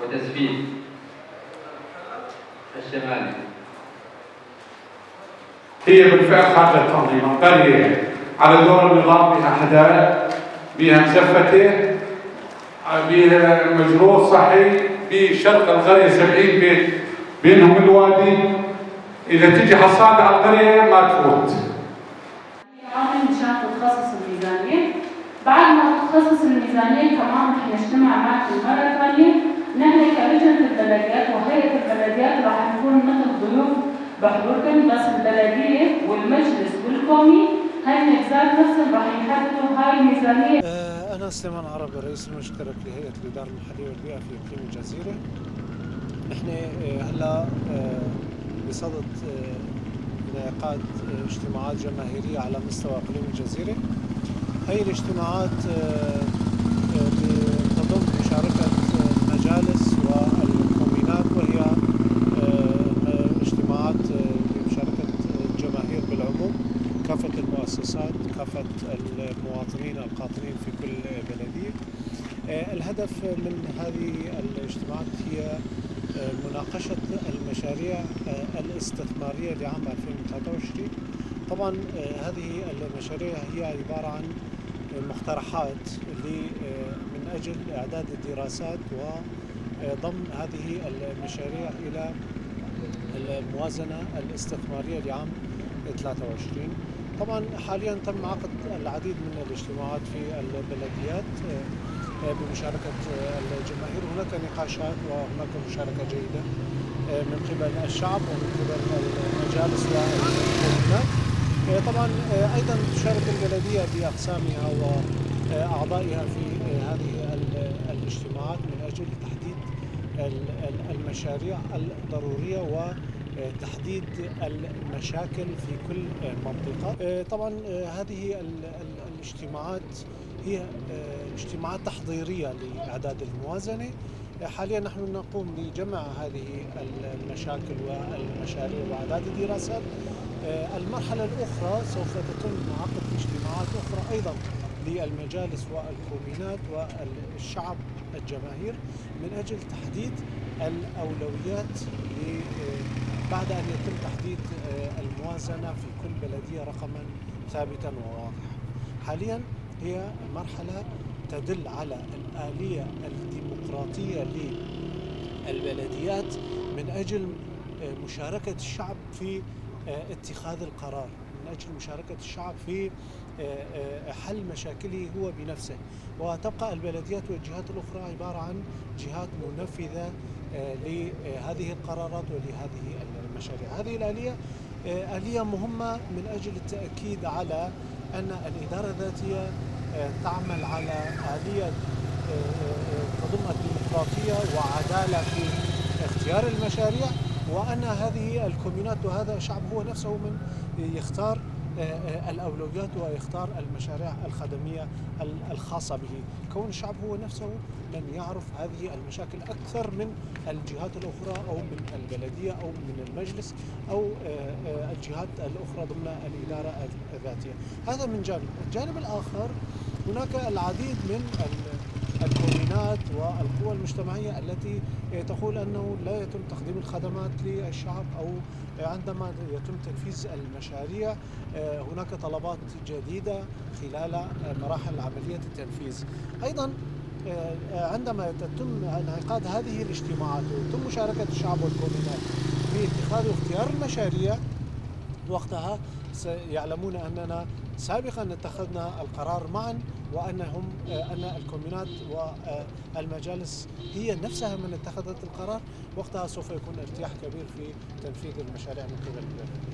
وتزفيت الشمالي. هي بالفعل خارج التنظيم، القرية على دور النظام بها حدائق، بها مسفتة، بها مجروح صحي، بشرق القرية 70 بيت بينهم الوادي. إذا تجي حصاد على القرية ما تفوت. عامل مشان تتخصص الميزانية. بعد ما تتخصص الميزانية كمان رح نجتمع معكم مرة ثانية. نحن كلجنة البلديات وهيئة البلديات راح نكون مثل ضيوف بحضوركم، بس البلدية والمجلس والقومي هاي الأجزاء نفسهم راح يحددوا هاي الميزانية. أنا سليمان عربي، رئيس المشترك لهيئة الإدارة المحلية والبيئة في إقليم الجزيرة. نحن هلا بصدد انعقاد اجتماعات جماهيرية على مستوى إقليم الجزيرة. هي الاجتماعات تضم مشاركة المجالس والكومينات، وهي اجتماعات بمشاركة الجماهير بالعموم، كافة المؤسسات، كافة المواطنين القاطنين في كل بلدية. الهدف من هذه الاجتماعات هي مناقشة المشاريع الاستثمارية لعام 2023. طبعا هذه المشاريع هي عبارة عن مقترحات من أجل إعداد الدراسات وضم هذه المشاريع إلى الموازنة الاستثمارية لعام 23. طبعا حاليا تم عقد العديد من الاجتماعات في البلديات بمشاركة الجماهير. هناك نقاشات وهناك مشاركة جيدة من قبل الشعب ومن قبل المجالس والكومينات. طبعا أيضا تشارك البلدية بأقسامها وأعضائها في هذه الاجتماعات من أجل تحديد المشاريع الضرورية وتحديد المشاكل في كل منطقة. طبعا هذه الاجتماعات هي اجتماعات تحضيرية لإعداد الموازنة. حاليا نحن نقوم بجمع هذه المشاكل والمشاريع وإعداد الدراسات. المرحلة الأخرى سوف تتم عقد اجتماعات أخرى أيضا للمجالس والكومينات والشعب الجماهير من أجل تحديد الأولويات بعد أن يتم تحديد الموازنة في كل بلدية رقما ثابتا وواضحا. حاليا هي مرحلة تدل على الآلية الديمقراطية للبلديات من أجل مشاركة الشعب في اتخاذ القرار، من أجل مشاركة الشعب في حل مشاكله هو بنفسه. وتبقى البلديات والجهات الأخرى عبارة عن جهات منفذة لهذه القرارات ولهذه المشاريع. هذه الآلية آلية مهمة من أجل التأكيد على أن الإدارة الذاتية تعمل على آلية تضم الديمقراطية وعدالة في اختيار المشاريع، وأن هذه الكومينات وهذا الشعب هو نفسه من يختار الأولويات ويختار المشاريع الخدمية الخاصة به. كون الشعب هو نفسه من يعرف هذه المشاكل أكثر من الجهات الأخرى أو من البلدية أو من المجلس أو الجهات الأخرى ضمن الإدارة الذاتية. هذا من جانب. الجانب الآخر هناك العديد من الكومينات والقوى المجتمعية التي تقول أنه لا يتم تقديم الخدمات للشعب، أو عندما يتم تنفيذ المشاريع هناك طلبات جديدة خلال مراحل عملية التنفيذ. أيضا عندما يتم انعقاد هذه الاجتماعات ويتم مشاركة الشعب والكومينات في اتخاذ واختيار المشاريع، وقتها سيعلمون أننا سابقا اتخذنا القرار معا، أن الكومينات والمجالس هي نفسها من اتخذت القرار. وقتها سوف يكون ارتياح كبير في تنفيذ المشاريع من قبل البلد.